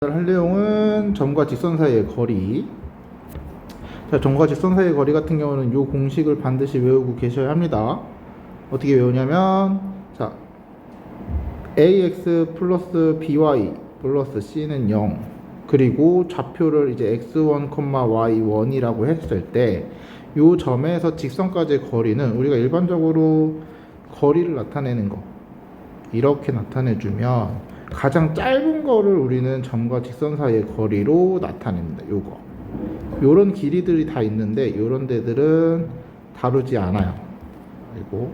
할 내용은 점과 직선 사이의 거리. 자, 점과 직선 사이의 거리 같은 경우는 이 공식을 반드시 외우고 계셔야 합니다. 어떻게 외우냐면, 자, ax 플러스 by 플러스 c는 0. 그리고 좌표를 이제 x1, y1이라고 했을 때, 이 점에서 직선까지의 거리는 우리가 일반적으로 거리를 나타내는 거, 이렇게 나타내주면 가장 짧은 거를 우리는 점과 직선 사이의 거리로 나타냅니다. 요거 요런 길이들이 다 있는데 요런 데들은 다루지 않아요. 그리고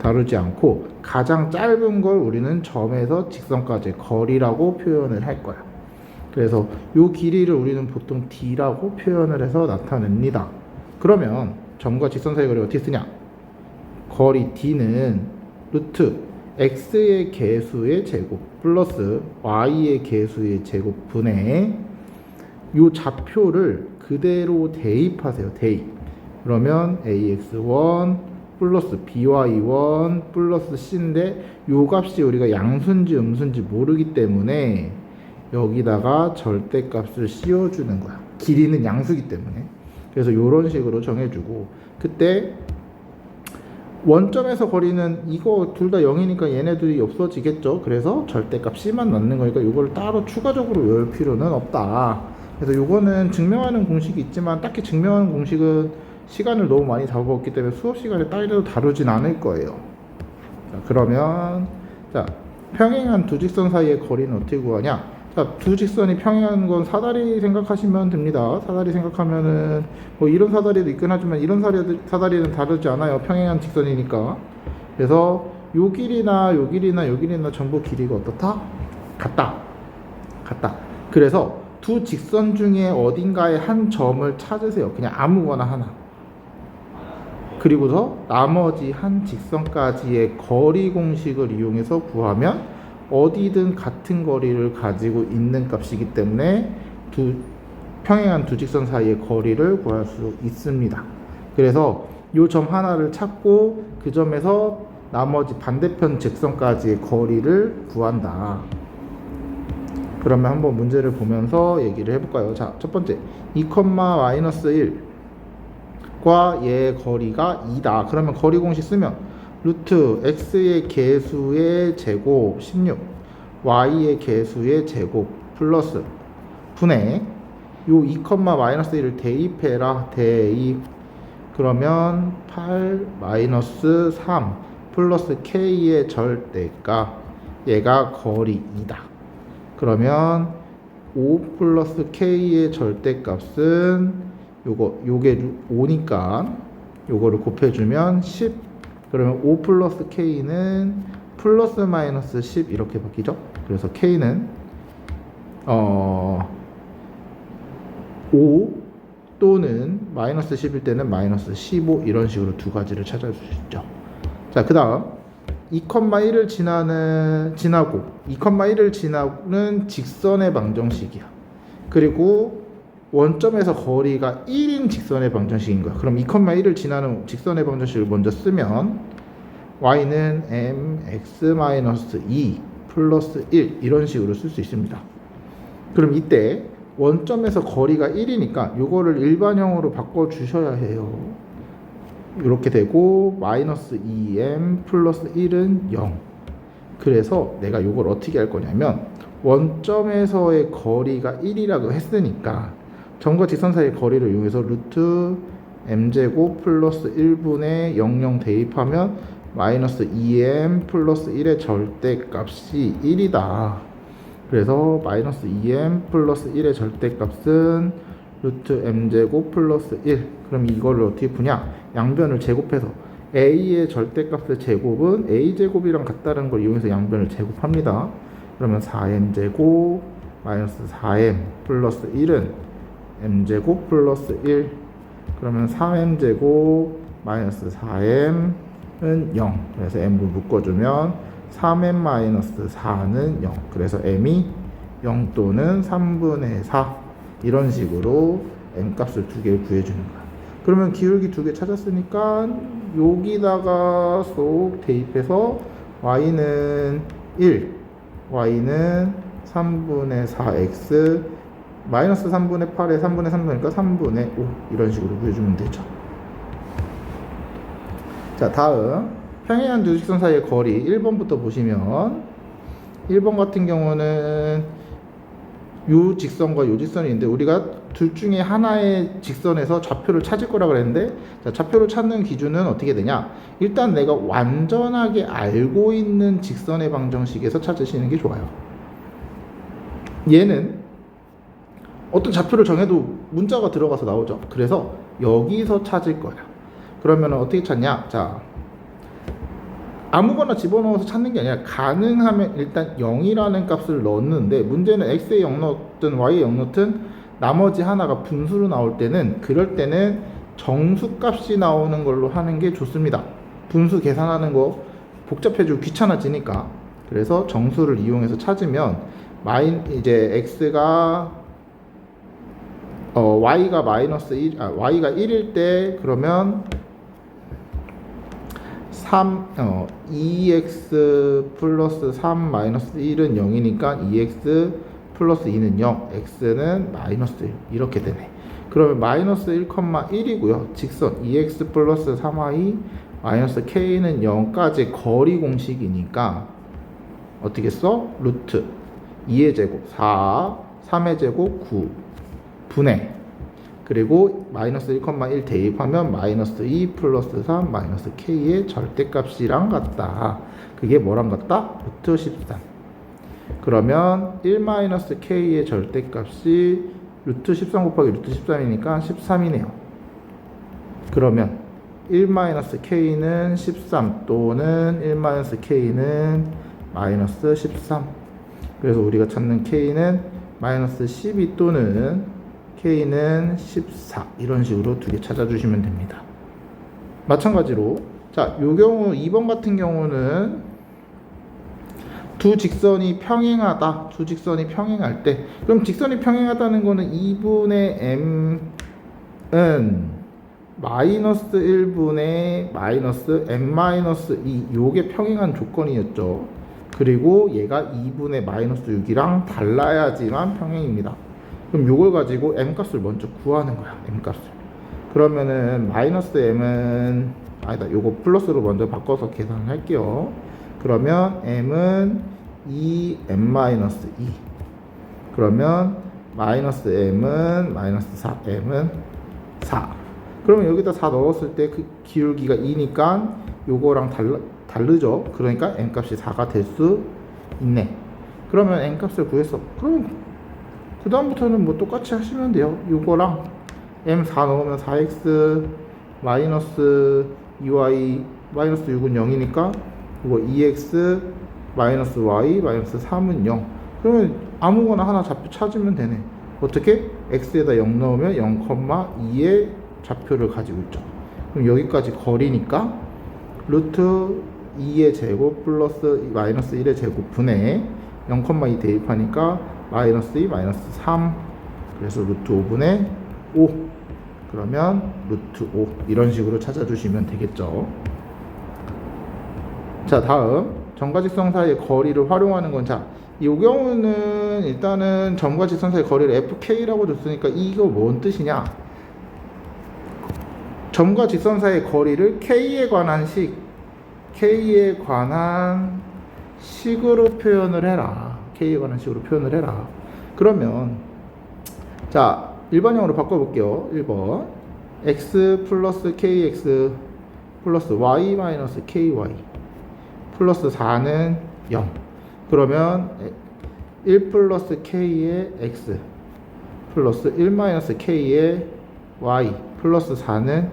다루지 않고 가장 짧은 걸 우리는 점에서 직선까지의 거리라고 표현을 할 거야. 그래서 요 길이를 우리는 보통 d라고 표현을 해서 나타냅니다. 그러면 점과 직선 사이의 거리 어떻게 쓰냐? 거리 d는 루트 x의 개수의 제곱 플러스 y의 개수의 제곱 분의 요 좌표를 그대로 대입하세요. 대입. 그러면 ax1 플러스 by1 플러스 c인데 요 값이 우리가 양수인지 음수인지 모르기 때문에 여기다가 절대값을 씌워주는 거야. 길이는 양수기 때문에. 그래서 요런 식으로 정해주고, 그때 원점에서 거리는 이거 둘 다 0이니까 얘네들이 없어지겠죠. 그래서 절대값 C만 넣는 거니까 이걸 따로 추가적으로 외울 필요는 없다. 그래서 이거는 증명하는 공식이 있지만 딱히 증명하는 공식은 시간을 너무 많이 잡아먹기 때문에 수업 시간에 따로 다루진 않을 거예요. 자, 그러면 자, 평행한 두 직선 사이의 거리는 어떻게 구하냐? 자, 두 직선이 평행한 건 사다리 생각하시면 됩니다. 사다리 생각하면은 뭐 이런 사다리도 있긴 하지만 이런 사다리는 다르지 않아요. 평행한 직선이니까. 그래서 요 길이나 요 길이나 요 길이나 전부 길이가 어떻다? 같다. 그래서 두 직선 중에 어딘가에 한 점을 찾으세요. 그냥 아무거나 하나. 그리고서 나머지 한 직선까지의 거리 공식을 이용해서 구하면 어디든 같은 거리를 가지고 있는 값이기 때문에 평행한 두 직선 사이의 거리를 구할 수 있습니다. 그래서 이 점 하나를 찾고 그 점에서 나머지 반대편 직선까지의 거리를 구한다. 그러면 한번 문제를 보면서 얘기를 해볼까요? 자, 첫 번째 2,-1과 얘의 거리가 2다. 그러면 거리 공식 쓰면 루트 x의 개수의 제곱 16 y의 개수의 제곱 플러스 분의 요 2,-1을 대입해라. 대입. 그러면 8-3 플러스 k의 절대값, 얘가 거리 2다. 그러면 5 플러스 k의 절대값은 요게 5니까 요거를 곱해주면 10. 그러면 5 플러스 k는 플러스 마이너스 10 이렇게 바뀌죠. 그래서 k는 5 또는 마이너스 10일 때는 마이너스 15 이런 식으로 두 가지를 찾아줄 수 있죠. 자, 그 다음 2,1을 지나고 2,1을 지나는 직선의 방정식이야. 그리고 원점에서 거리가 1인 직선의 방정식인 거야. 그럼 2,1을 지나는 직선의 방정식을 먼저 쓰면 y는 mx-2 플러스 1 이런 식으로 쓸 수 있습니다. 그럼 이때 원점에서 거리가 1이니까 이거를 일반형으로 바꿔주셔야 해요. 이렇게 되고 마이너스 2m 플러스 1은 0. 그래서 내가 이걸 어떻게 할 거냐면 원점에서의 거리가 1이라고 했으니까 점과 직선 사이의 거리를 이용해서 루트 m제곱 플러스 1분의 00 대입하면 마이너스 2m 플러스 1의 절대값이 1이다. 그래서 마이너스 2m 플러스 1의 절대값은 루트 m제곱 플러스 1. 그럼 이거를 어떻게 푸냐? 양변을 제곱해서 a의 절대값의 제곱은 a제곱이랑 같다는 걸 이용해서 양변을 제곱합니다. 그러면 4m제곱 마이너스 4m 플러스 1은 m제곱 플러스 1. 그러면 3m제곱 마이너스 4m은 0. 그래서 m을 묶어주면 3m 마이너스 4는 0. 그래서 m이 0 또는 3분의 4 이런 식으로 m 값을 두 개를 구해주는 거야. 그러면 기울기 두 개 찾았으니까 여기다가 쏙 대입해서 y는 1, y는 3분의 4x 마이너스 3분의 8에 3분의 3분이니까 3분의 5 이런 식으로 구해주면 되죠. 자, 다음 평행한 두 직선 사이의 거리 1번부터 보시면 1번 같은 경우는 요 직선과 요 직선이 있는데 우리가 둘 중에 하나의 직선에서 좌표를 찾을 거라 그랬는데, 자, 좌표를 찾는 기준은 어떻게 되냐? 일단 내가 완전하게 알고 있는 직선의 방정식에서 찾으시는 게 좋아요. 얘는 어떤 좌표를 정해도 문자가 들어가서 나오죠. 그래서 여기서 찾을 거야. 그러면 어떻게 찾냐? 자, 아무거나 집어넣어서 찾는 게 아니라 가능하면 일단 0이라는 값을 넣었는데, 문제는 x에 0 넣든 y에 0 넣든 나머지 하나가 분수로 나올 때는, 그럴 때는 정수값이 나오는 걸로 하는 게 좋습니다. 분수 계산하는 거 복잡해지고 귀찮아지니까. 그래서 정수를 이용해서 찾으면 이제 x가 y가 마이너스 1, y가 1일 때 그러면 2x 플러스 3 마이너스 1은 0이니까 2x 플러스 2는 0, x는 마이너스 1 이렇게 되네. 그러면 마이너스 1,1이고요. 직선 2x 플러스 3y 마이너스 k는 0까지 거리 공식이니까 어떻게 써? 루트 2의 제곱 4, 3의 제곱 9 분의, 그리고 마이너스 1,1 대입하면 마이너스 2 플러스 3 마이너스 k의 절대값이랑 같다. 그게 뭐랑 같다? 루트 13. 그러면 1 마이너스 k의 절대값이 루트 13 곱하기 루트 13이니까 13이네요. 그러면 1 마이너스 k는 13 또는 1 마이너스 k는 마이너스 13. 그래서 우리가 찾는 k는 마이너스 12 또는 k는 14 이런 식으로 두 개 찾아주시면 됩니다. 마찬가지로 자, 요 경우 2번 같은 경우는 두 직선이 평행하다. 두 직선이 평행할 때, 그럼 직선이 평행하다는 거는 2분의 m은 마이너스 1분의 마이너스 m 마이너스 2 요게 평행한 조건이었죠. 그리고 얘가 2분의 마이너스 6이랑 달라야지만 평행입니다. 그럼 요걸 가지고 m 값을 먼저 구하는 거야. m 값을. 그러면은 마이너스 m은 아니다. 요거 플러스로 먼저 바꿔서 계산을 할게요. 그러면 m은 2m 마이너스 2. 그러면 마이너스 m은 마이너스 4, m은 4. 그러면 여기다 4 넣었을 때 그 기울기가 2니까 요거랑 다르죠. 그러니까 m 값이 4가 될 수 있네. 그러면 m 값을 구했어. 그럼 그 다음부터는 뭐 똑같이 하시면 돼요. 요거랑 m 4 넣으면 4x 마이너스 2y 마이너스 6은 0이니까 이거 2x 마이너스 y 마이너스 3은 0. 그러면 아무거나 하나 좌표 찾으면 되네. 어떻게? x에다 0 넣으면 0,2의 좌표를 가지고 있죠. 그럼 여기까지 거리니까 루트 2의 제곱 플러스 마이너스 1의 제곱 분의 0,2 대입하니까 마이너스 2 마이너스 3. 그래서 루트 5분의 5. 그러면 루트 5 이런 식으로 찾아주시면 되겠죠. 자, 다음 점과 직선 사이의 거리를 활용하는 건, 자, 이 경우는 일단은 점과 직선 사이의 거리를 fk라고 줬으니까 이거 뭔 뜻이냐? 점과 직선 사이의 거리를 k에 관한 식으로 표현을 해라. k에 관한 식으로 표현을 해라. 그러면 자, 일반형으로 바꿔볼게요. 1번 x 플러스 kx 플러스 y 마이너스 ky 플러스 4는 0. 그러면 1 플러스 k의 x 플러스 1 마이너스 k의 y 플러스 4는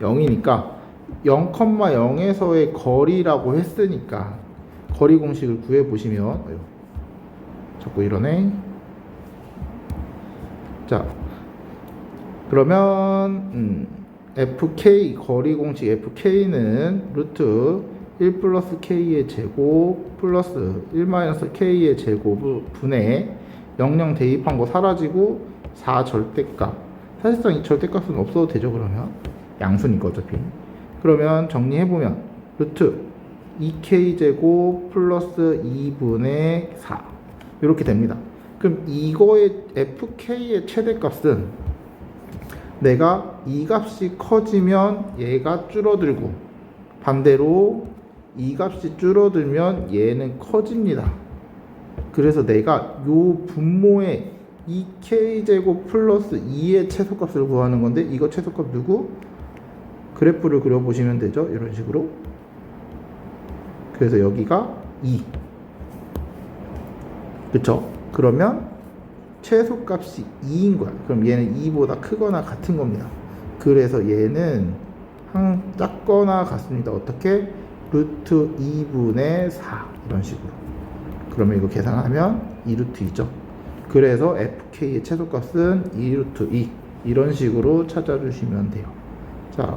0이니까 0,0에서의 거리라고 했으니까 거리 공식을 구해보시면 자꾸 이러네. 자, 그러면 fk 거리 공식 fk는 루트 1 플러스 k의 제곱 플러스 1 마이너스 k의 제곱 분의 00 대입한 거 사라지고 4 절대값. 사실상 이 절대값은 없어도 되죠. 그러면 양수니까 어차피. 그러면 정리해보면 루트 2k 제곱 플러스 2분의 4. 이렇게 됩니다. 그럼 이거의 fk의 최대값은 내가 이 값이 커지면 얘가 줄어들고 반대로 이 값이 줄어들면 얘는 커집니다. 그래서 내가 요 분모의 2k제곱 플러스 2의 최소값을 구하는 건데 이거 최소값 누구? 그래프를 그려보시면 되죠. 이런 식으로. 그래서 여기가 2. 그쵸? 그러면 최소값이 2인 거야. 그럼 얘는 2보다 크거나 같은 겁니다. 그래서 얘는 작거나 같습니다. 어떻게? 루트 2분의 4 이런 식으로. 그러면 이거 계산하면 2루트 2죠. 그래서 fk의 최소값은 2루트 2 이런 식으로 찾아주시면 돼요. 자,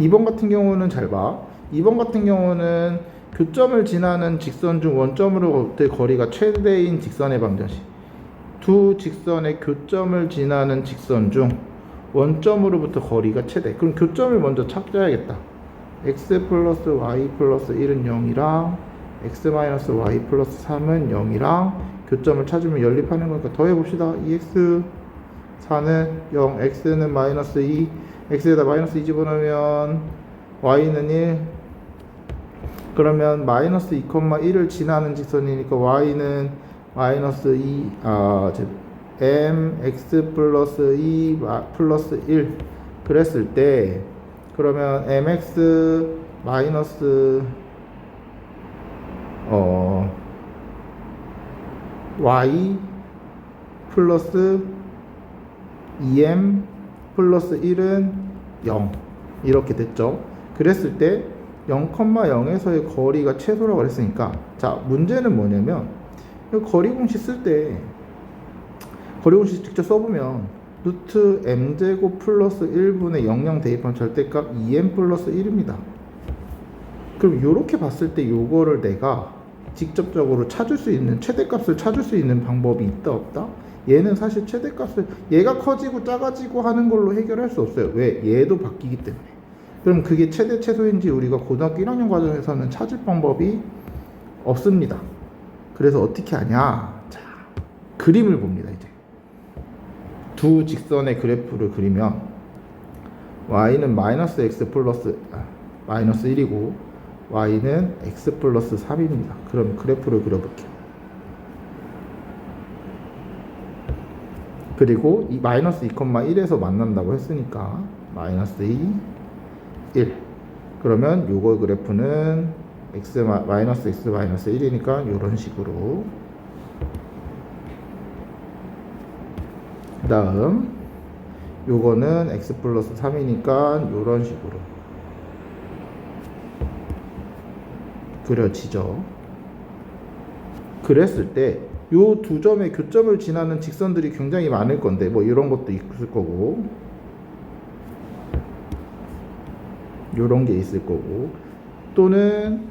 2번 같은 경우는 잘 봐. 2번 같은 경우는 교점을 지나는 직선 중 원점으로부터의 거리가 최대인 직선의 방정식. 두 직선의 교점을 지나는 직선 중 원점으로부터 거리가 최대. 그럼 교점을 먼저 찾아야겠다. x 플러스 y 플러스 1은 0이랑 x 마이너스 y 플러스 3은 0이랑 교점을 찾으면 연립하는 거니까 더해봅시다. 2x 4는 0, x는 마이너스 2, x에다 마이너스 2 집어넣으면 y는 1. 그러면 마이너스 2,1을 지나는 직선이니까 y는 마이너스 2, mx 플러스 2 플러스 1 그랬을 때 그러면 mx 마이너스 y 플러스 2m 플러스 1은 0 이렇게 됐죠. 그랬을 때 0,0에서의 거리가 최소라고 그랬으니까 자 문제는 뭐냐면 거리 공식 쓸 때 거리 공식 직접 써보면 루트 m제곱 플러스 1분의 00 대입한 절대값 2m 플러스 1입니다. 그럼 이렇게 봤을 때 요거를 내가 직접적으로 찾을 수 있는 최대값을 찾을 수 있는 방법이 있다 없다? 얘는 사실 최대값을 얘가 커지고 작아지고 하는 걸로 해결할 수 없어요. 왜? 얘도 바뀌기 때문에. 그럼 그게 최대 최소인지 우리가 고등학교 1학년 과정에서는 찾을 방법이 없습니다. 그래서 어떻게 하냐? 자, 그림을 봅니다. 이제 두 직선의 그래프를 그리면 y는 마이너스 x 플러스 마이너스 1이고 y는 x 플러스 3입니다. 그럼 그래프를 그려볼게요. 그리고 이 마이너스 2,1에서 만난다고 했으니까 마이너스 2, 1 그러면 요거 그래프는 x 마이너스 x 마이너스 1이니까 요런 식으로 그 다음 요거는 x 플러스 3이니까 요런 식으로 그려지죠. 그랬을 때 요 두 점의 교점을 지나는 직선들이 굉장히 많을 건데 뭐 이런 것도 있을 거고 요런 게 있을 거고 또는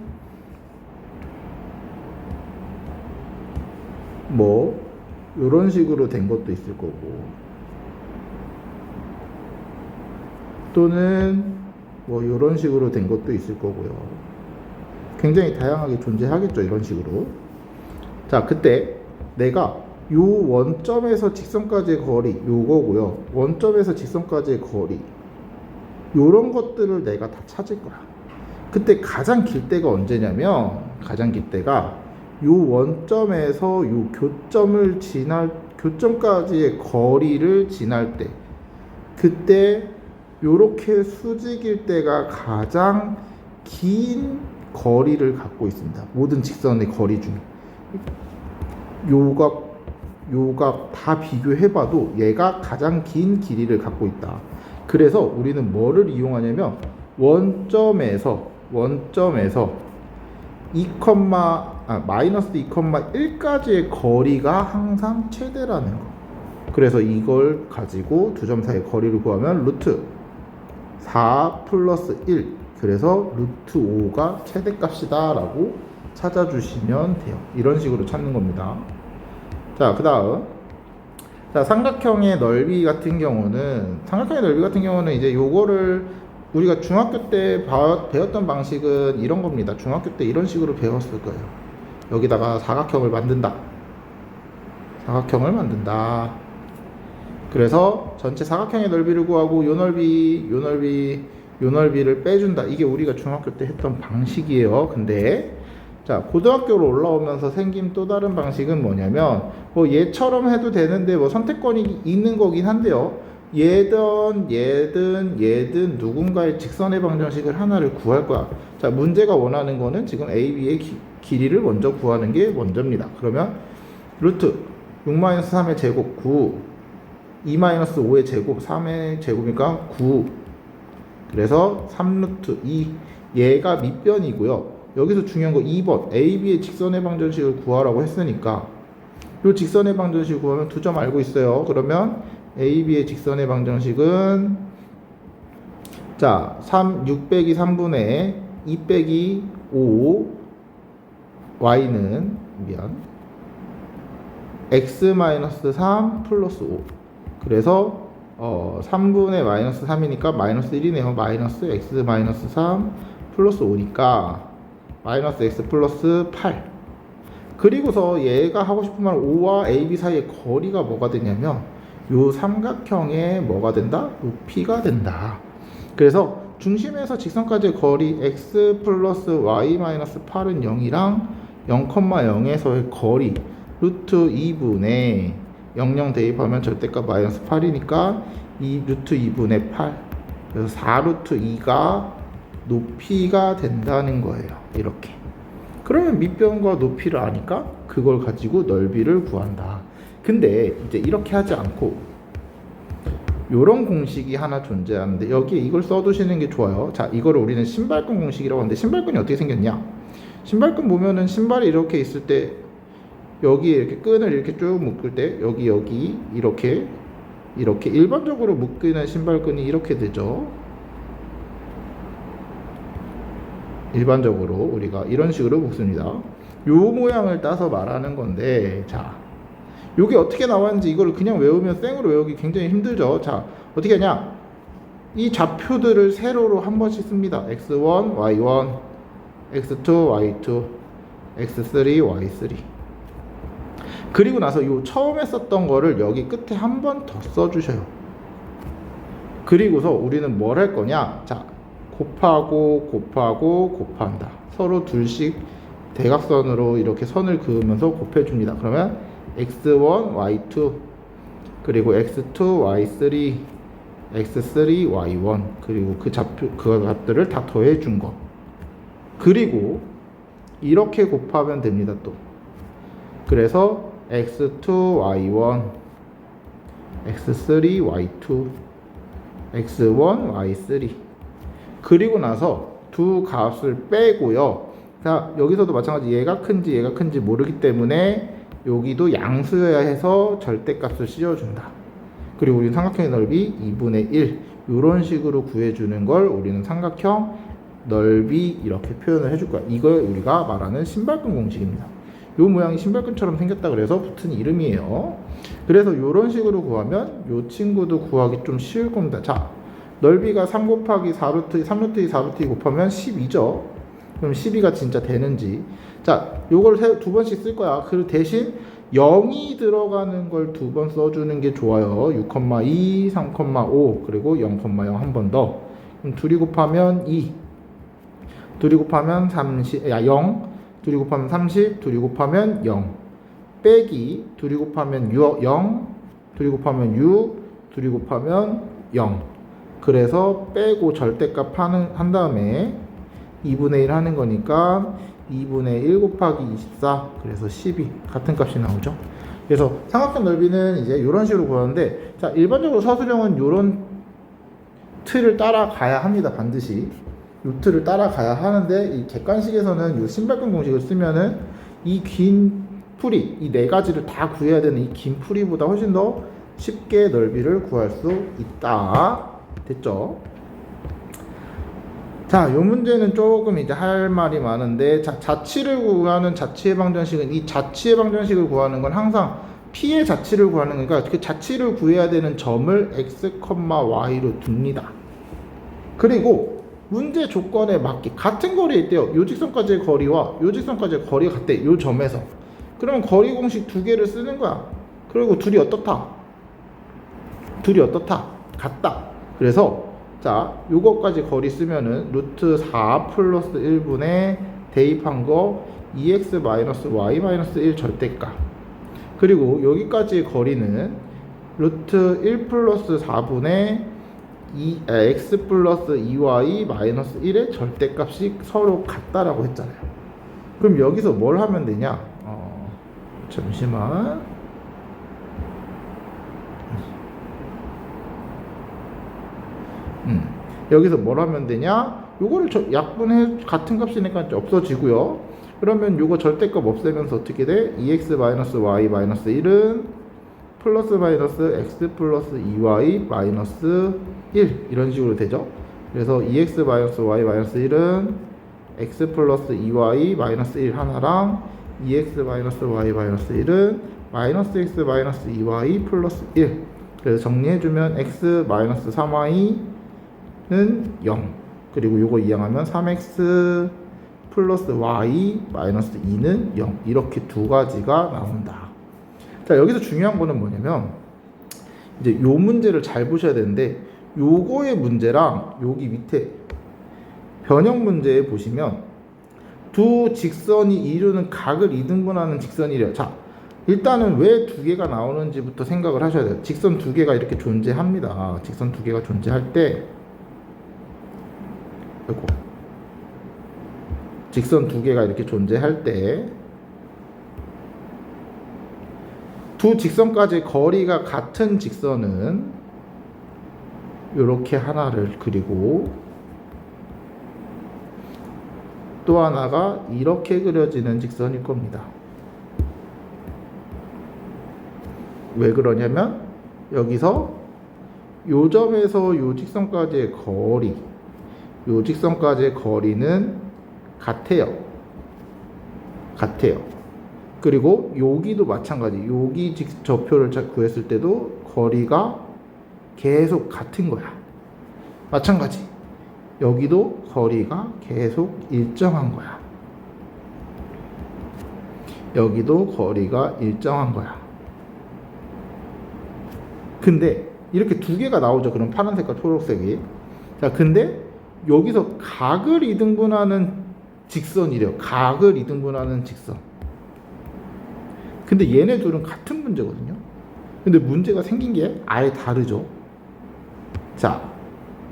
뭐 요런 식으로 된 것도 있을 거고 또는 뭐 요런 식으로 된 것도 있을 거고요. 굉장히 다양하게 존재하겠죠. 이런 식으로. 자, 그때 내가 요 원점에서 직선까지의 거리 요거고요. 원점에서 직선까지의 거리 요런 것들을 내가 다 찾을 거야. 그때 가장 길 때가 언제냐면 가장 길 때가 요 원점에서 요 교점을 교점까지의 거리를 지날 때 그때 요렇게 수직일 때가 가장 긴 거리를 갖고 있습니다. 모든 직선의 거리 중에 요값 다 비교해봐도 얘가 가장 긴 길이를 갖고 있다. 그래서 우리는 뭐를 이용하냐면 원점에서 마이너스 2,1까지의 거리가 항상 최대라는 거. 그래서 이걸 가지고 두 점 사이의 거리를 구하면 루트 4 플러스 1 그래서 루트 5가 최대값이다 라고 찾아주시면 돼요. 이런 식으로 찾는 겁니다. 자, 그 다음 삼각형의 넓이 같은 경우는 이제 요거를 우리가 중학교 때 배웠던 방식은 이런 겁니다. 중학교 때 이런 식으로 배웠을 거예요. 여기다가 사각형을 만든다. 사각형을 만든다. 그래서 전체 사각형의 넓이를 구하고 요 넓이, 요 넓이, 요 넓이를 빼준다. 이게 우리가 중학교 때 했던 방식이에요. 근데 자, 고등학교로 올라오면서 생긴 또 다른 방식은 뭐냐면 뭐 얘처럼 해도 되는데 뭐 선택권이 있는 거긴 한데요. 얘든 누군가의 직선의 방정식을 하나를 구할 거야. 자, 문제가 원하는 거는 지금 a, b의 길이를 먼저 구하는 게 먼저입니다. 그러면 루트 6-3의 제곱 9, 2-5의 제곱 3의 제곱이니까 9. 그래서 3루트 2. 얘가 밑변이고요. 여기서 중요한 거 2번 AB의 직선의 방정식을 구하라고 했으니까 이 직선의 방정식을 구하면 2점 알고 있어요. 그러면 AB의 직선의 방정식은 자 6 빼기 3분의 2 빼기 5 y는 x-3 플러스 5. 그래서 3분의 마이너스 3이니까 마이너스 1이네요. 마이너스 x-3 플러스 5니까 마이너스 x 플러스 8. 그리고서 얘가 하고 싶은 말 5와 AB 사이의 거리가 뭐가 되냐면 요 삼각형의 뭐가 된다? 높이가 된다. 그래서 중심에서 직선까지의 거리 x 플러스 y 마이너스 8은 0이랑 0,0에서의 거리 루트 2분의 00 대입하면 절대값 마이너스 8이니까 이 루트 2분의 8. 그래서 4루트 2가 높이가 된다는 거예요. 이렇게. 그러면 밑변과 높이를 아니까 그걸 가지고 넓이를 구한다. 근데 이제 이렇게 하지 않고 요런 공식이 하나 존재하는데 여기에 이걸 써두시는 게 좋아요. 자, 이거를 우리는 신발끈 공식이라고 하는데 신발끈이 어떻게 생겼냐? 신발끈 보면은 신발이 이렇게 있을 때 여기에 이렇게 끈을 이렇게 쭉 묶을 때 여기 이렇게 일반적으로 묶이는 신발끈이 이렇게 되죠. 일반적으로 우리가 이런 식으로 묶습니다. 요 모양을 따서 말하는 건데, 자, 요게 어떻게 나왔는지 이걸 그냥 외우면 생으로 외우기 굉장히 힘들죠. 자, 어떻게 하냐? 이 좌표들을 세로로 한 번씩 씁니다. x1, y1, x2, y2, x3, y3. 그리고 나서 요 처음에 썼던 거를 여기 끝에 한 번 더 써주셔요. 그리고서 우리는 뭘 할 거냐? 자, 곱한다. 서로 둘씩 대각선으로 이렇게 선을 그으면서 곱해줍니다. 그러면 x1, y2 그리고 x2, y3, x3, y1 그리고 그 값들을 다 더해준 거. 그리고 이렇게 곱하면 됩니다. 또 그래서 x2, y1 x3, y2 x1, y3 그리고 나서 두 값을 빼고요. 자, 여기서도 마찬가지 얘가 큰지 모르기 때문에 여기도 양수여야 해서 절대값을 씌워준다. 그리고 우리는 삼각형의 넓이 2분의 1 이런 식으로 구해주는 걸 우리는 삼각형 넓이 이렇게 표현을 해줄 거야. 이걸 우리가 말하는 신발끈 공식입니다. 요 모양이 신발끈처럼 생겼다 그래서 붙은 이름이에요. 그래서 이런 식으로 구하면 요 친구도 구하기 좀 쉬울 겁니다. 자, 넓이가 3 곱하기 4루트 3루트 2 4루트 2 곱하면 12죠. 그럼 12가 진짜 되는지. 자, 요걸 두 번씩 쓸 거야. 그 대신 0이 들어가는 걸 두 번 써주는 게 좋아요. 6,2, 3,5 그리고 0,0 한 번 더. 그럼 둘이 곱하면 2 둘이 곱하면 30, 0 둘이 곱하면 30 둘이 곱하면 0 빼기 둘이 곱하면 0 둘이 곱하면 6 둘이 곱하면 0 그래서 빼고 절대값 한 다음에 2분의 1 하는 거니까 2분의 1 곱하기 24 그래서 12 같은 값이 나오죠. 그래서 삼각형 넓이는 이제 이런 식으로 구하는데, 자, 일반적으로 서술형은 이런 틀을 따라가야 합니다. 반드시 이 틀을 따라가야 하는데 이 객관식에서는 이 신발끈 공식을 쓰면은 이 긴 풀이 이 네 가지를 다 구해야 되는 이 긴 풀이보다 훨씬 더 쉽게 넓이를 구할 수 있다. 됐죠? 자, 요 문제는 조금 이제 할 말이 많은데, 자, 자치를 구하는 자치의 방정식은 이 자치의 방정식을 구하는 건 항상 p의 자치를 구하는 거니까 그 자치를 구해야 되는 점을 x, y로 둡니다. 그리고 문제 조건에 맞게 같은 거리에 있대요. 요 직선까지의 거리와 요 직선까지의 거리가 같대. 요 점에서. 그러면 거리 공식 두 개를 쓰는 거야. 그리고 둘이 어떻다? 같다. 그래서 자, 요거까지 거리 쓰면은 루트 4 플러스 1분의 대입한 거 2x-y-1 절대값. 그리고 여기까지의 거리는 루트 1 플러스 4분의 x 플러스 2y-1의 절대값이 서로 같다라고 했잖아요. 그럼 여기서 뭘 하면 되냐? 잠시만. 여기서 뭘 하면 되냐? 요거를 약분해 같은 값이니까 없어지고요. 그러면 요거 절대값 없애면서 어떻게 돼? 2x-y-1은 플러스 마이너스 x 플러스 2y 마이너스 1 이런 식으로 되죠. 그래서 2x-y-1은 x 플러스 2y 마이너스 1 하나랑 2x-y-1은 마이너스 x 마이너스 2y 플러스 1. 그래서 정리해주면 x 마이너스 3y는 0. 그리고 요거 이항하면 3x 플러스 y 마이너스 2는 0. 이렇게 두 가지가 나온다. 자, 여기서 중요한 거는 뭐냐면 이제 요 문제를 잘 보셔야 되는데, 요거의 문제랑 여기 밑에 변형 문제에 보시면 두 직선이 이루는 각을 2등분하는 직선이래요. 자, 일단은 왜 두 개가 나오는지부터 생각을 하셔야 돼요. 직선 두 개가 이렇게 존재합니다. 직선 두 개가 존재할 때, 요거 직선 두 개가 이렇게 존재할 때 두 직선까지 거리가 같은 직선은 이렇게 하나를 그리고 또 하나가 이렇게 그려지는 직선일 겁니다. 왜 그러냐면 여기서 요 점에서 요 직선까지의 거리, 요 직선까지의 거리는 같아요. 그리고 여기도 마찬가지. 여기 좌표를 구했을 때도 거리가 계속 같은 거야. 마찬가지. 여기도 거리가 계속 일정한 거야. 여기도 거리가 일정한 거야. 근데 이렇게 두 개가 나오죠. 그럼 파란색과 초록색이. 자, 근데 여기서 각을 2등분하는 직선이래요. 각을 2등분하는 직선. 근데 얘네 둘은 같은 문제거든요. 근데 문제가 생긴 게 아예 다르죠. 자,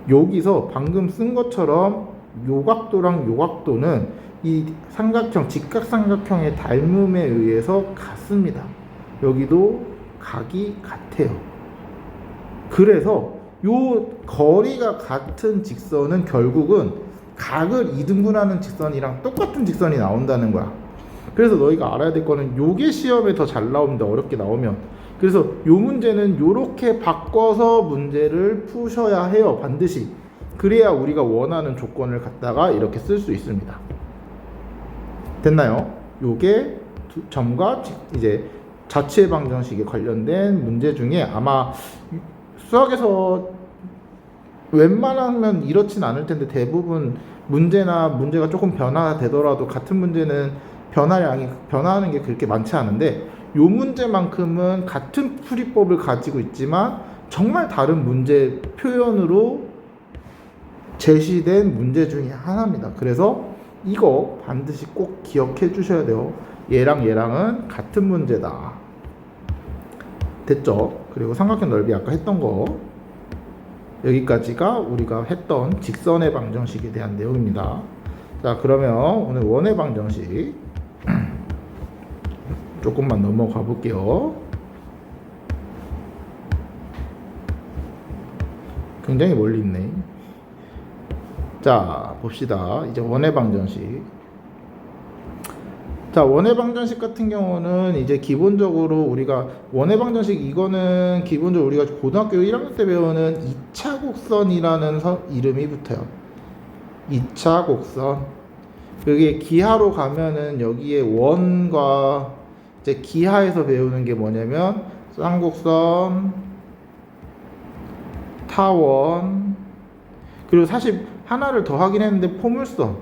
여기서 방금 쓴 것처럼 요 각도랑 요 각도는 이 삼각형, 직각삼각형의 닮음에 의해서 같습니다. 여기도 각이 같아요. 그래서 요 거리가 같은 직선은 결국은 각을 2등분하는 직선이랑 똑같은 직선이 나온다는 거야. 그래서 너희가 알아야 될 거는 요게 시험에 더 잘 나옵니다. 어렵게 나오면. 그래서 요 문제는 요렇게 바꿔서 문제를 푸셔야 해요. 반드시. 그래야 우리가 원하는 조건을 갖다가 이렇게 쓸 수 있습니다. 됐나요? 요게 점과 이제 자체 방정식에 관련된 문제 중에 아마 수학에서 웬만하면 이렇진 않을 텐데 대부분 문제가 조금 변화되더라도 같은 문제는 변화하는 게 그렇게 많지 않은데, 요 문제만큼은 같은 풀이법을 가지고 있지만 정말 다른 문제 표현으로 제시된 문제 중에 하나입니다. 그래서 이거 반드시 꼭 기억해 주셔야 돼요. 얘랑 얘랑은 같은 문제다. 됐죠? 그리고 삼각형 넓이 아까 했던 거, 여기까지가 우리가 했던 직선의 방정식에 대한 내용입니다. 자, 그러면 오늘 원의 방정식 조금만 넘어가 볼게요. 굉장히 멀리 있네. 자, 봅시다. 이제 원의 방정식. 자, 원의 방정식 같은 경우는 이제 기본적으로 우리가 원의 방정식, 이거는 기본적으로 우리가 고등학교 1학년 때 배우는 2차 곡선이라는 이름이 붙어요. 2차 곡선. 여기에 기하로 가면은 여기에 원과 이제 기하에서 배우는 게 뭐냐면 쌍곡선, 타원, 그리고 사실 하나를 더 하긴 했는데 포물선.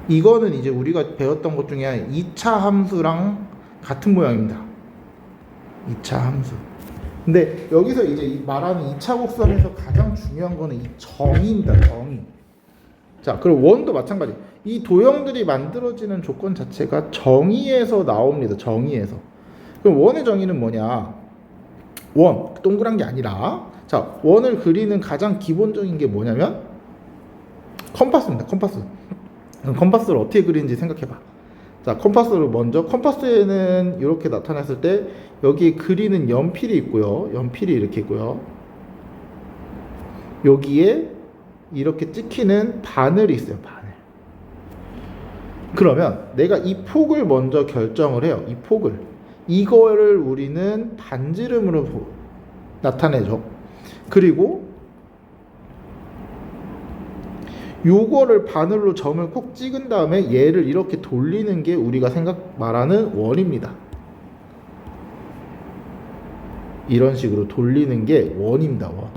이거는 이제 우리가 배웠던 것 중에 2차 함수랑 같은 모양입니다. 2차 함수. 근데 여기서 이제 말하는 2차 곡선에서 가장 중요한 거는 이 정의입니다. 정의. 자, 그럼 원도 마찬가지. 이 도형들이 만들어지는 조건 자체가 정의에서 나옵니다. 정의에서. 그럼 원의 정의는 뭐냐? 원, 동그란 게 아니라, 자, 원을 그리는 가장 기본적인 게 뭐냐면 컴파스입니다. 컴파스. 그럼 컴파스를 어떻게 그리는지 생각해봐. 자, 컴파스를 먼저, 컴파스에는 이렇게 나타났을 때 여기 그리는 연필이 있고요. 연필이 이렇게 있고요. 여기에 이렇게 찍히는 바늘이 있어요. 바늘. 그러면 내가 이 폭을 먼저 결정을 해요. 이 폭을. 이거를 우리는 반지름으로 나타내죠. 그리고 요거를 바늘로 점을 콕 찍은 다음에 얘를 이렇게 돌리는 게 우리가 말하는 원입니다. 이런 식으로 돌리는 게 원입니다. 원.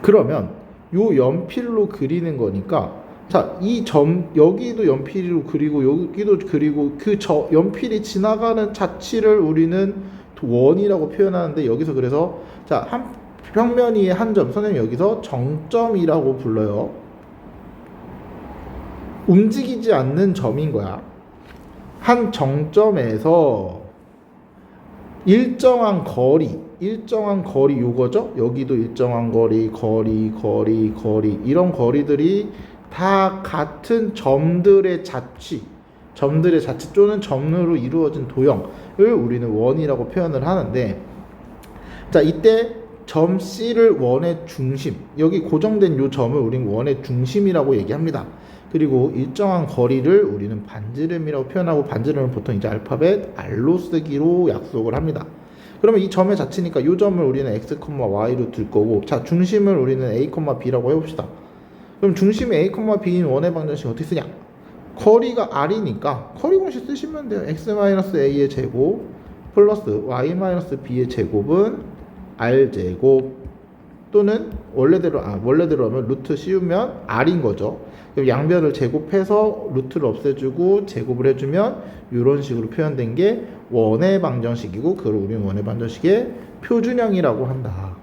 그러면 요 연필로 그리는 거니까, 자, 이 점 여기도 연필로 그리고 여기도 그리고 그 연필이 지나가는 자치를 우리는 원이라고 표현하는데, 여기서 그래서 자, 한 평면 위에 한 점, 선생님 여기서 정점이라고 불러요. 움직이지 않는 점인 거야. 한 정점에서 일정한 거리 요거죠. 여기도 일정한 거리 이런 거리들이 다 같은 점들의 자치 또는 점으로 이루어진 도형을 우리는 원이라고 표현을 하는데, 자, 이때 점 C를 원의 중심, 여기 고정된 요 점을 우리는 원의 중심이라고 얘기합니다. 그리고 일정한 거리를 우리는 반지름이라고 표현하고, 반지름은 보통 이제 알파벳 R로 쓰기로 약속을 합니다. 그러면 이 점의 자치니까 이 점을 우리는 x, y로 둘 거고, 자, 중심을 우리는 a, b라고 해봅시다. 그럼 중심이 a, b인 원의 방정식 어떻게 쓰냐? 거리가 r이니까 거리 공식 쓰시면 돼요. x-a의 제곱 플러스 y-b의 제곱은 r제곱, 또는 원래대로 하면 루트 씌우면 r인 거죠. 그럼 양변을 제곱해서 루트를 없애주고 제곱을 해주면 이런 식으로 표현된 게 원의 방정식이고, 그걸 우리는 원의 방정식의 표준형이라고 한다.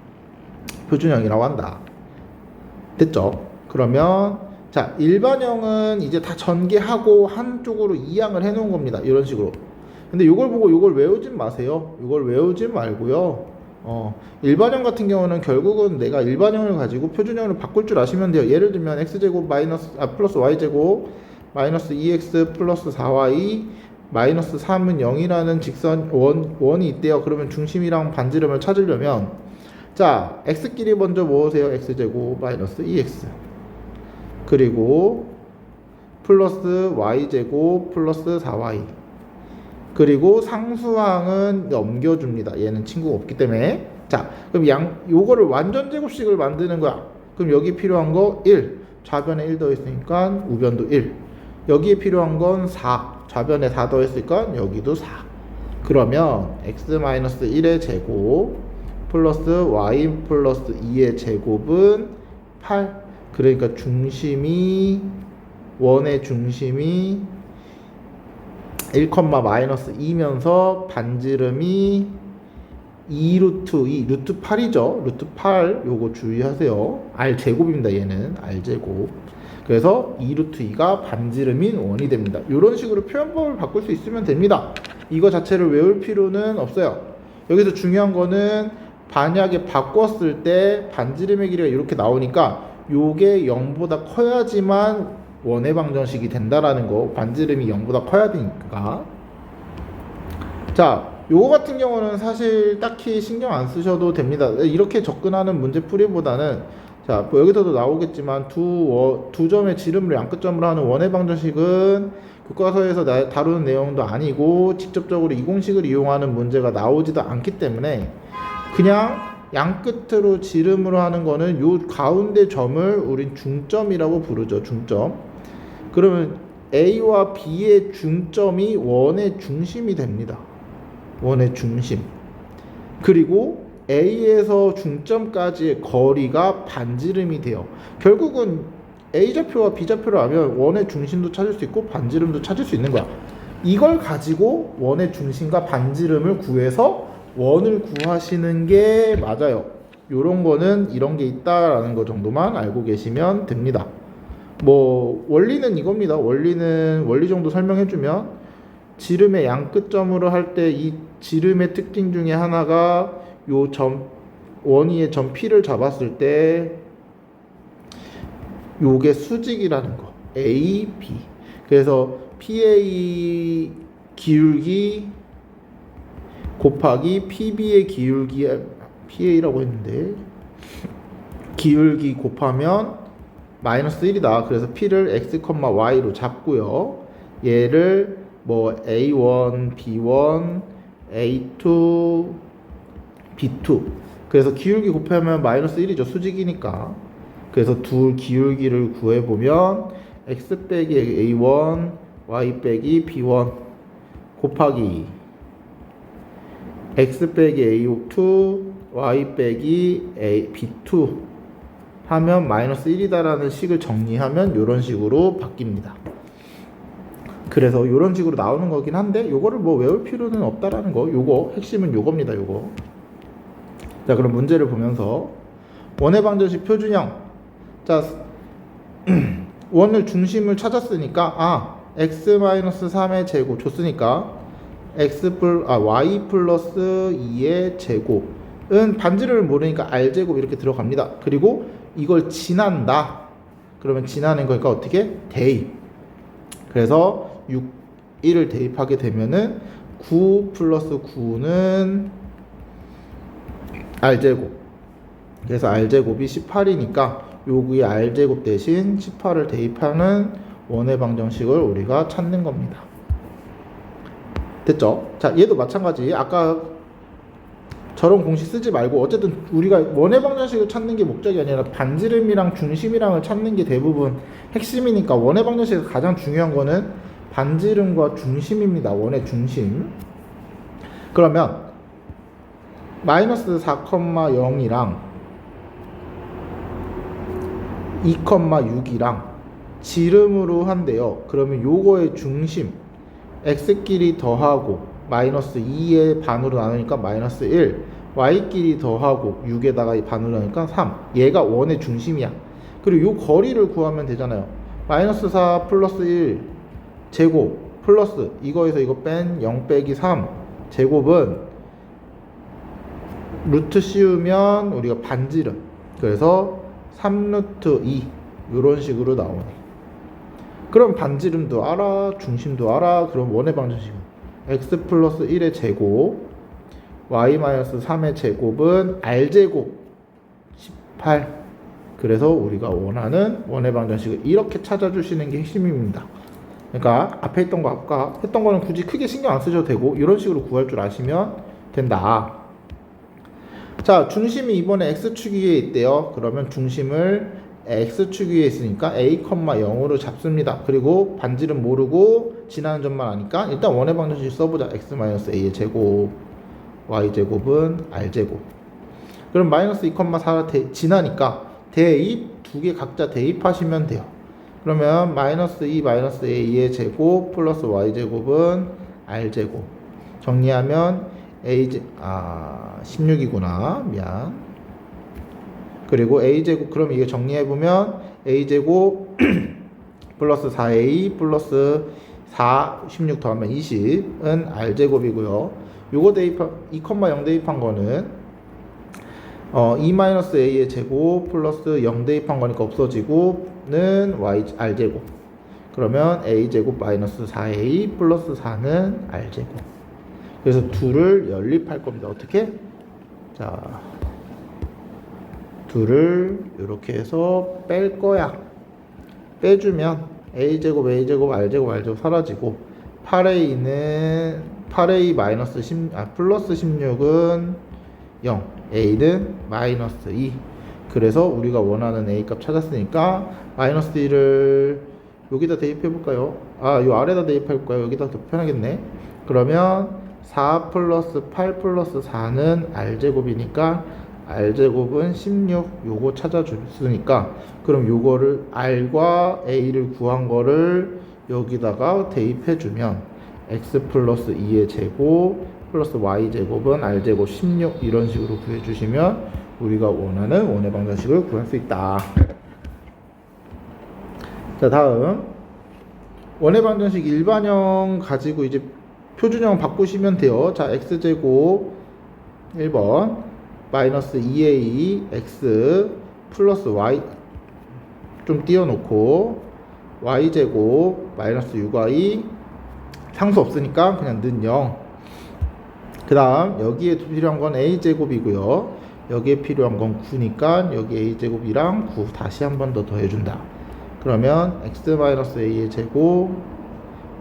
됐죠? 그러면 자, 일반형은 이제 다 전개하고 한쪽으로 이항을 해놓은 겁니다. 이런 식으로. 근데 이걸 보고 이걸 외우진 마세요. 이걸 외우지 말고요. 일반형 같은 경우는 결국은 내가 일반형을 가지고 표준형으로 바꿀 줄 아시면 돼요. 예를 들면 x제곱 플러스 y제곱 마이너스 2x 플러스 4y 마이너스 3은 0이라는 직선 원이 있대요. 그러면 중심이랑 반지름을 찾으려면, 자, x끼리 먼저 모으세요. x제곱 마이너스 2x 그리고 플러스 y제곱 플러스 4y, 그리고 상수항은 넘겨줍니다. 얘는 친구가 없기 때문에. 자, 그럼 요거를 완전 제곱식을 만드는 거야. 그럼 여기 필요한 거 1, 좌변에 1 더했으니까 우변도 1. 여기에 필요한 건 4, 좌변에 4 더했으니까 여기도 4. 그러면 x-1의 제곱 플러스 y 플러스 2의 제곱은 8. 그러니까 원의 중심이 1,-2면서 반지름이 2루트 2, 루트 8이죠. 루트 8 요거 주의하세요. R제곱입니다. 얘는 R제곱. 그래서 2루트 2가 반지름인 원이 됩니다. 이런 식으로 표현법을 바꿀 수 있으면 됩니다. 이거 자체를 외울 필요는 없어요. 여기서 중요한 거는 만약에 바꿨을 때 반지름의 길이가 이렇게 나오니까 요게 0보다 커야지만 원의 방정식이 된다라는 거, 반지름이 0보다 커야 되니까. 자, 요거 같은 경우는 사실 딱히 신경 안 쓰셔도 됩니다. 이렇게 접근하는 문제풀이보다는, 자, 뭐 여기서도 나오겠지만 두 점의 지름을 양끝점으로 하는 원의 방정식은 교과서에서 다루는 내용도 아니고 직접적으로 이 공식을 이용하는 문제가 나오지도 않기 때문에, 그냥 양끝으로 지름으로 하는 거는 요 가운데 점을 우린 중점이라고 부르죠. 중점. 그러면 A와 B의 중점이 원의 중심이 됩니다. 원의 중심. 그리고 A에서 중점까지의 거리가 반지름이 돼요. 결국은 A좌표와 B좌표를 하면 원의 중심도 찾을 수 있고 반지름도 찾을 수 있는 거야. 이걸 가지고 원의 중심과 반지름을 구해서 원을 구하시는 게 맞아요. 요런 거는 이런 게 있다라는 거 정도만 알고 계시면 됩니다. 뭐 원리는 이겁니다. 원리 정도 설명해주면 지름의 양 끝점으로 할 때 이 지름의 특징 중에 하나가 요 점 원위의 점 P를 잡았을 때 요게 수직이라는 거 A, B. 그래서 PA 기울기 곱하기 PB의 기울기 PA라고 했는데 기울기 곱하면 마이너스 1이다. 그래서 P를 X, Y로 잡고요. 얘를 뭐 A1, B1, A2, B2. 그래서 기울기 곱하면 마이너스 1이죠. 수직이니까. 그래서 둘 기울기를 구해보면 X 빼기 A1, Y 빼기 B1 곱하기 X 빼기 A2, Y 빼기 B2 하면 마이너스 1이다라는 식을 정리하면 이런 식으로 바뀝니다. 그래서 이런 식으로 나오는 거긴 한데 요거를 뭐 외울 필요는 없다라는 거. 요거 핵심은 요겁니다. 요거. 자, 그럼 문제를 보면서 원의 방정식 표준형. 자, 원을 중심을 찾았으니까 x-3의 제곱 줬으니까 y 플러스 2의 제곱은 반지름을 모르니까 r제곱 이렇게 들어갑니다. 그리고 이걸 지난다. 그러면 지나는 거니까 어떻게? 대입. 그래서 1을 대입하게 되면은 9 플러스 9는 r제곱. 그래서 r제곱이 18이니까 여기에 r제곱 대신 18을 대입하는 원의 방정식을 우리가 찾는 겁니다. 됐죠? 자, 얘도 마찬가지. 아까 저런 공식 쓰지 말고 어쨌든 우리가 원의 방정식을 찾는 게 목적이 아니라 반지름이랑 중심이랑을 찾는 게 대부분 핵심이니까 원의 방정식에서 가장 중요한 거는 반지름과 중심입니다. 원의 중심. 그러면 마이너스 4,0이랑 2,6이랑 지름으로 한대요. 그러면 요거의 중심 x끼리 더하고 마이너스 2의 반으로 나누니까 마이너스 1, y끼리 더하고 6에다가 반으로 나누니까 3. 얘가 원의 중심이야. 그리고 요 거리를 구하면 되잖아요. 마이너스 4 플러스 1 제곱 플러스 이거에서 이거 뺀 0 빼기 3 제곱은 루트 씌우면 우리가 반지름. 그래서 3루트 2 이런 식으로 나오네. 그럼 반지름도 알아, 중심도 알아. 그럼 원의 방정식은 x 플러스 1의 제곱 y 마이너스 3의 제곱은 r제곱 18. 그래서 우리가 원하는 원의 방정식을 이렇게 찾아주시는 게 핵심입니다. 그러니까 앞에 했던 거 아까 했던 거는 굳이 크게 신경 안 쓰셔도 되고 이런 식으로 구할 줄 아시면 된다. 자, 중심이 이번에 x축 위에 있대요. 그러면 중심을 x축 위에 있으니까 a, 0으로 잡습니다. 그리고 반지름 모르고 지나는 점만 아니까 일단 원의 방정식 써보자. x-a의 제곱 y제곱은 r제곱. 그럼 마이너스 2,4 지나니까 대입 두 개 각자 대입하시면 돼요. 그러면 마이너스 2 마이너스 a의 제곱 플러스 y제곱은 r제곱. 정리하면 16이구나. 미안. 그리고 a제곱, 그럼 이게 정리해보면 a제곱 플러스 4a 플러스 4, 16 더하면 20은 r제곱이고요. 요거 대입한 2,0 대입한 거는 2-a의 제곱 플러스 0 대입한 거니까 없어지고는 r제곱. 그러면 a제곱 마이너스 4a 플러스 4는 r제곱. 그래서 둘을 연립할 겁니다. 어떻게? 자, 둘을 이렇게 해서 뺄 거야. 빼주면 a제곱 a제곱 r제곱 사라지고 8a는 8a 마이너스 10 플러스 16은 0, a는 마이너스 2. 그래서 우리가 원하는 a 값 찾았으니까 마이너스 1을 여기다 대입해 볼까요? 요 아래다 대입해 볼까요? 여기다 더 편하겠네. 그러면 4 플러스 8 플러스 4는 r제곱이니까 r제곱은 16 요거 찾아줬으니까 그럼 요거를 r과 a를 구한 거를 여기다가 대입해 주면 x 플러스 2의 제곱 플러스 y 제곱은 r 제곱 16 이런 식으로 구해주시면 우리가 원하는 원의 방정식을 구할 수 있다. 자, 다음 원의 방정식 일반형 가지고 이제 표준형 바꾸시면 돼요. 자, x제곱 1번 마이너스 2a x 플러스 y 좀 띄워놓고 y제곱 마이너스 6y 상수 없으니까 그냥 는 0. 그 다음 여기에 필요한 건 a제곱이고요. 여기에 필요한 건 9니까 여기 a제곱이랑 9 다시 한 번 더 더해준다. 그러면 x-a의 제곱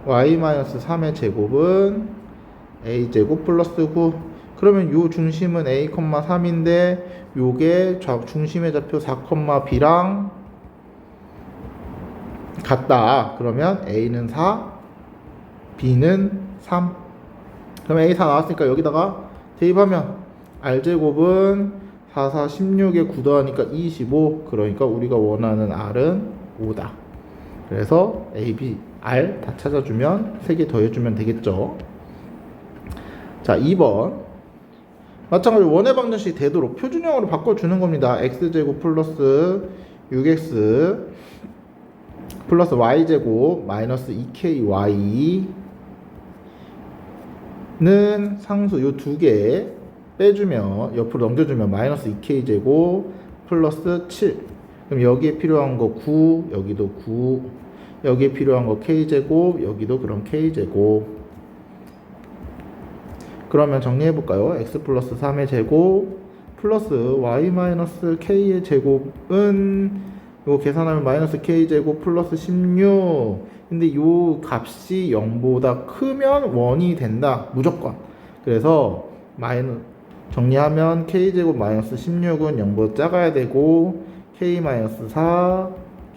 y-3의 제곱은 a제곱 플러스 9. 그러면 요 중심은 a, 3인데 요게 중심의 좌표 4,b랑 같다. 그러면 a는 4, b는 3. 그러면 a 4 나왔으니까 여기다가 대입하면 r제곱은 4, 4, 16에 9 더하니까 25. 그러니까 우리가 원하는 r은 5다. 그래서 a, b, r 다 찾아주면 3개 더해주면 되겠죠. 자, 2번 마찬가지로 원의 방정식이 되도록 표준형으로 바꿔주는 겁니다. x제곱 플러스 6x 플러스 y제곱 마이너스 2ky 는 상수 요 두 개 빼주면 옆으로 넘겨주면 마이너스 2k 제곱 플러스 7. 그럼 여기에 필요한 거 9, 여기도 9. 여기에 필요한 거 k 제곱, 여기도 그럼 k 제곱. 그러면 정리해 볼까요? x 플러스 3의 제곱 플러스 y 마이너스 k의 제곱은 이거 계산하면 마이너스 k 제곱 플러스 16. 근데 요 값이 0보다 크면 원이 된다. 무조건. 그래서 정리하면 k제곱 마이너스 16은 0보다 작아야 되고 k 마이너스 4,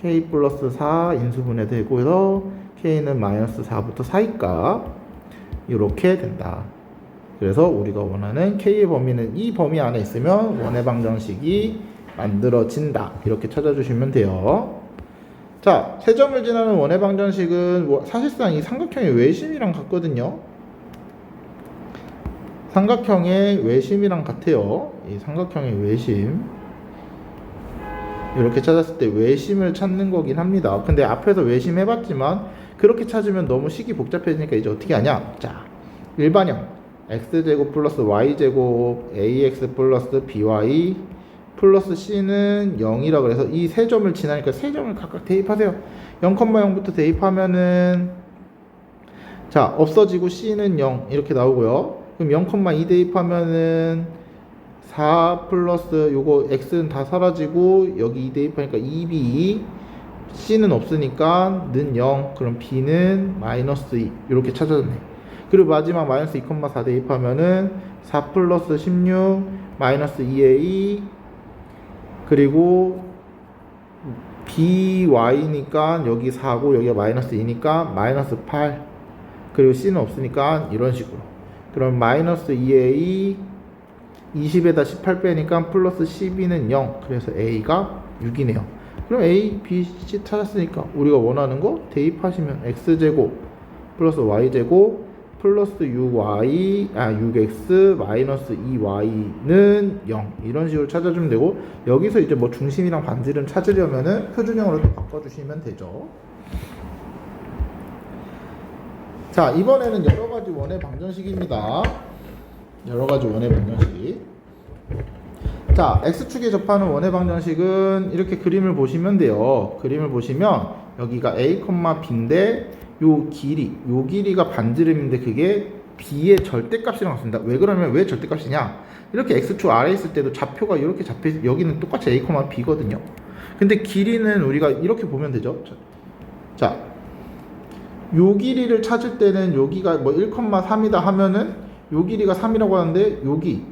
k 플러스 4 인수분해 되고 해서 k는 마이너스 4부터 4이값 이렇게 된다. 그래서 우리가 원하는 k의 범위는 이 범위 안에 있으면 원의 방정식이 만들어진다. 이렇게 찾아주시면 돼요. 자, 세 점을 지나는 원의 방정식은 사실상 이 삼각형의 외심이랑 같거든요. 삼각형의 외심이랑 같아요. 이 삼각형의 외심 이렇게 찾았을 때 외심을 찾는 거긴 합니다. 근데 앞에서 외심 해봤지만 그렇게 찾으면 너무 식이 복잡해지니까 이제 어떻게 하냐. 자, 일반형 x제곱 플러스 y제곱 ax 플러스 by 플러스 c는 0이라 그래서 이 세 점을 지나니까 세 점을 각각 대입하세요. 0,0부터 대입하면은 자, 없어지고 c는 0 이렇게 나오고요. 그럼 0,2 대입하면은 4 플러스 요거 x는 다 사라지고 여기 2 대입하니까 2b c는 없으니까 는 0. 그럼 b는 마이너스 2 이렇게 찾아졌네. 그리고 마지막 마이너스 2,4 대입하면은 4 플러스 16 마이너스 2a 그리고 by니까 여기 4고 여기가 마이너스 2니까 마이너스 8 그리고 c는 없으니까 이런 식으로. 그럼 마이너스 2a 20에다 18 빼니까 플러스 12는 0. 그래서 a가 6이네요. 그럼 a, b, c 찾았으니까 우리가 원하는 거 대입하시면 x제곱 플러스 y제곱 플러스 6x 마이너스 2y는 0 이런 식으로 찾아주면 되고 여기서 이제 뭐 중심이랑 반지름 찾으려면은 표준형으로 또 바꿔주시면 되죠. 자, 이번에는 여러가지 원의 방정식입니다. 여러가지 원의 방정식. 자, x축에 접하는 원의 방정식은 이렇게 그림을 보시면 돼요. 그림을 보시면 여기가 a, b인데 요 길이가 반지름인데 그게 b의 절대값이랑 같습니다. 왜 그러면 왜 절대값이냐? 이렇게 x축 아래에 있을 때도 좌표가 이렇게 잡혀 여기는 똑같이 a, b거든요. 근데 길이는 우리가 이렇게 보면 되죠. 자, 요 길이를 찾을 때는 여기가 뭐 1,3이다 하면은 요 길이가 3이라고 하는데 여기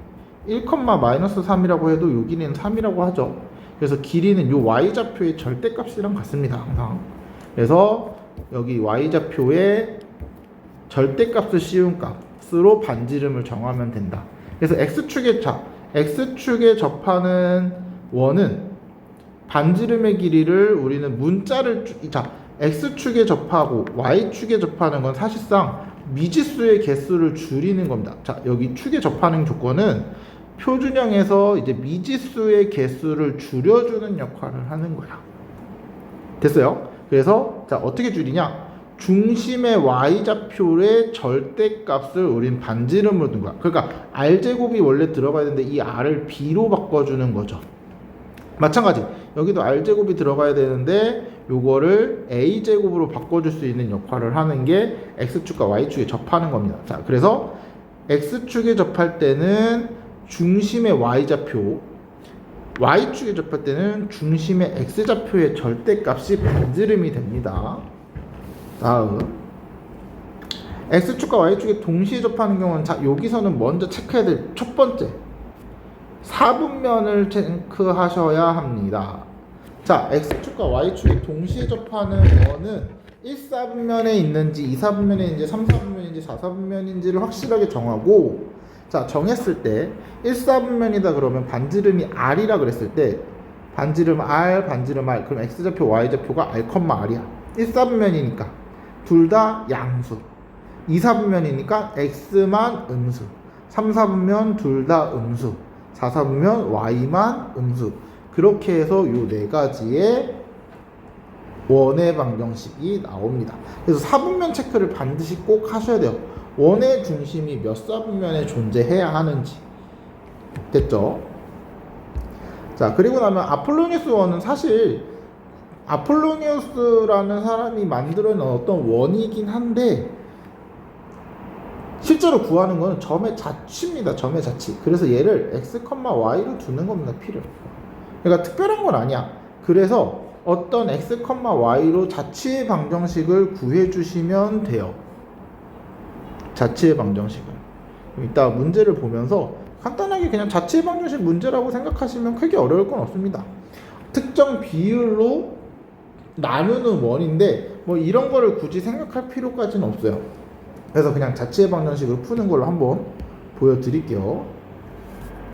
1,-3이라고 해도 요 길이는 3이라고 하죠. 그래서 길이는 요 y좌표의 절대값이랑 같습니다. 항상. 그래서 여기 y좌표의 절대값을 씌운 값으로 반지름을 정하면 된다. 그래서 x축에 접하는 원은 반지름의 길이를 우리는 문자를 x축에 접하고 y축에 접하는 건 사실상 미지수의 개수를 줄이는 겁니다. 자, 여기 축에 접하는 조건은 표준형에서 이제 미지수의 개수를 줄여주는 역할을 하는 거야. 됐어요? 그래서 자, 어떻게 줄이냐? 중심의 y좌표의 절대값을 우린 반지름으로 둔 거야. 그러니까 r제곱이 원래 들어가야 되는데 이 r을 b로 바꿔주는 거죠. 마찬가지 여기도 r제곱이 들어가야 되는데 요거를 a제곱으로 바꿔줄 수 있는 역할을 하는 게 x축과 y축에 접하는 겁니다. 자, 그래서 x축에 접할 때는 중심의 y좌표, y축에 접할 때는 중심의 x좌표의 절대값이 반지름이 됩니다. 다음 x축과 y축에 동시에 접하는 경우는 자, 여기서는 먼저 체크해야 될 첫 번째 4분면을 체크하셔야 합니다. 자, x축과 y축에 동시에 접하는 원은 1사분면에 있는지 2사분면에 있는지 3사분면인지 4사분면인지를 확실하게 정하고, 자, 정했을 때 1사분면이다 그러면 반지름이 r이라 그랬을 때 반지름 r, 반지름 r, 그럼 x좌표, y좌표가 r, r이야. 1사분면이니까 둘 다 양수, 2사분면이니까 x만 음수, 3사분면 둘 다 음수, 4사분면 y만 음수. 그렇게 해서 요 네 가지의 원의 방정식이 나옵니다. 그래서 사분면 체크를 반드시 꼭 하셔야 돼요. 원의 중심이 몇 사분면에 존재해야 하는지. 됐죠? 자, 그리고 나면 아폴로니우스 원은 사실 아폴로니우스라는 사람이 만들어 놓은 어떤 원이긴 한데 실제로 구하는 거는 점의 자취입니다. 점의 자취. 그래서 얘를 x, y로 두는 겁니다. P를. 그러니까 특별한 건 아니야. 그래서 어떤 x, y로 자취의 방정식을 구해 주시면 돼요. 자취의 방정식을. 이따 문제를 보면서 간단하게 그냥 자취의 방정식 문제라고 생각하시면 크게 어려울 건 없습니다. 특정 비율로 나누는 원인데 뭐 이런 거를 굳이 생각할 필요까지는 없어요. 그래서 그냥 자취의 방정식을 푸는 걸로 한번 보여드릴게요.